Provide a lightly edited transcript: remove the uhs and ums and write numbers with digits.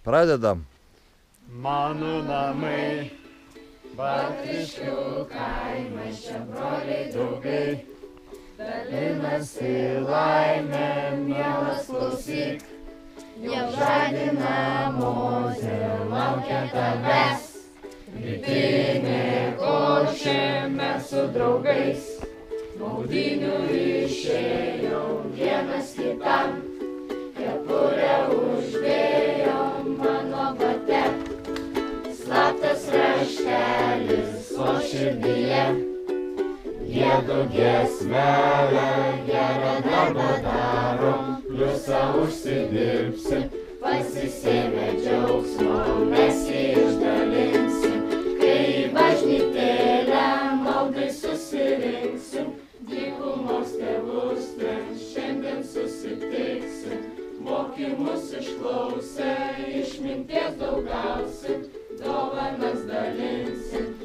Pradedam. Mano namai, Bartriškių kaimas, čia broliai draugai, dalinasi laimę, mielas klausyk. Jau žadina Mozė, laukia tavęs. Rytinė košė, mes su draugais. Maudynių išėjom vienas kitam. Kepurę uždėjom mano bate. Slaptas raštelis, o širdyje. Giedu giesmelę, gerą darbą darom, pliusą užsidirbsim, pasisėmę džiaugsmo, mes jį išdalinsim. Kai į bažnytėlę maldai susirinksim, dykumos tėvus ten šiandien susitiksim. Mokymus išklausę, išminties daug gausim, dovanas dalinsim.